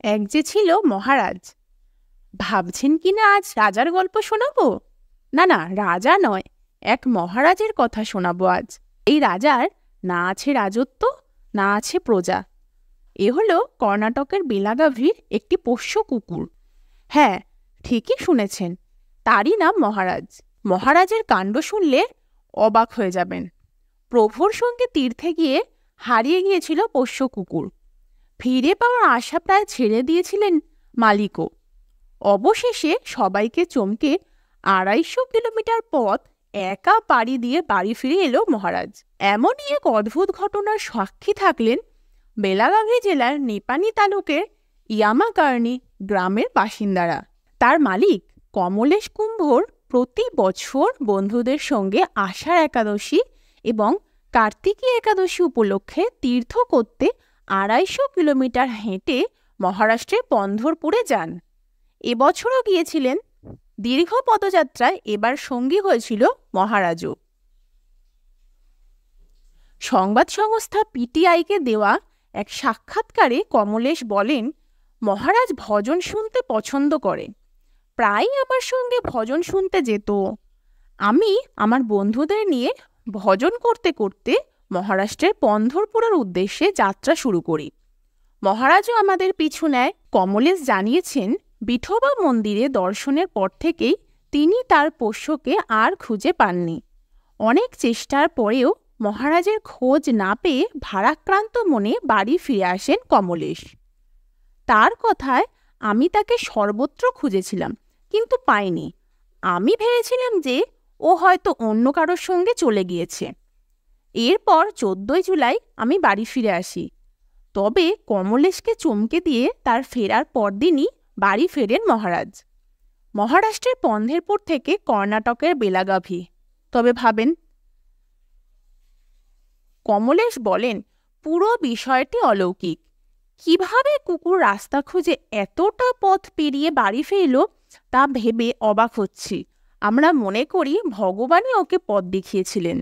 এক যে ছিল মহারাজ। ভাবছেন কিনা আজ রাজার গল্প শোনাবো? না না, রাজা নয়, এক মহারাজের কথা শোনাবো আজ। এই রাজার না আছে রাজত্ব, না আছে প্রজা। এ হলো কর্ণাটকের বেলাগাভির একটি পোষ্য কুকুর। হ্যাঁ, ঠিকই শুনেছেন, তারই নাম মহারাজ। মহারাজের কাণ্ড শুনলে অবাক হয়ে যাবেন। প্রভুর সঙ্গে তীর্থে গিয়ে হারিয়ে গিয়েছিল পোষ্য কুকুর। ফিরে পাওয়ার আশা প্রায় ছেড়ে দিয়েছিলেন মালিকও। অবশেষে সবাইকে চমকে ২৫০ কিলোমিটার পথ একা পাড়ি দিয়ে বাড়ি ফিরে এলো মহারাজ। এমনই এক অদ্ভুত ঘটনার সাক্ষী থাকলেন বেলাগাভি জেলার নিপানি তালুকের ইয়ামাকার্নি গ্রামের বাসিন্দারা। তার মালিক কমলেশ কুম্ভর প্রতি বছর বন্ধুদের সঙ্গে আষাঢ় একাদশী এবং কার্তিকী একাদশী উপলক্ষে তীর্থ করতে ২৫০ কিলোমিটার হেঁটে মহারাষ্ট্রের পন্ধরপুরে যান। এবছরও গিয়েছিলেন। দীর্ঘ পদযাত্রায় এবার সঙ্গী হয়েছিল মহারাজও। সংবাদ সংস্থা পিটিআইকে দেওয়া এক সাক্ষাৎকারে কমলেশ বলেন, মহারাজ ভজন শুনতে পছন্দ করেন, প্রায়ই আমার সঙ্গে ভজন শুনতে যেত। আমি আমার বন্ধুদের নিয়ে ভজন করতে করতে মহারাষ্ট্রের পন্ধরপুরের উদ্দেশ্যে যাত্রা শুরু করি। মহারাজও আমাদের পিছু নেয়। কমলেশ জানিয়েছেন, বিঠোবা মন্দিরে দর্শনের পর থেকেই তিনি তার পোষ্যকে আর খুঁজে পাননি। অনেক চেষ্টার পরেও মহারাজের খোঁজ না পেয়ে ভারাক্রান্ত মনে বাড়ি ফিরে আসেন কমলেশ। তার কথায়, আমি তাকে সর্বত্র খুঁজেছিলাম কিন্তু পাইনি। আমি ভেবেছিলাম যে ও হয়তো অন্য কারোর সঙ্গে চলে গিয়েছে। এরপর ১৪ জুলাই আমি বাড়ি ফিরে আসি। তবে কমলেশকে চমকে দিয়ে তার ফেরার পরদিনই বাড়ি ফেরেন মহারাজ। মহারাষ্ট্রের পন্ধেরপুর থেকে কর্ণাটকের বেলাগাভি। তবে ভাবেন, কমলেশ বলেন, পুরো বিষয়টি অলৌকিক। কিভাবে কুকুর রাস্তা খুঁজে এতটা পথ পেরিয়ে বাড়ি ফিরল তা ভেবে অবাক হচ্ছি। আমরা মনে করি ভগবানই ওকে পথ দেখিয়েছিলেন।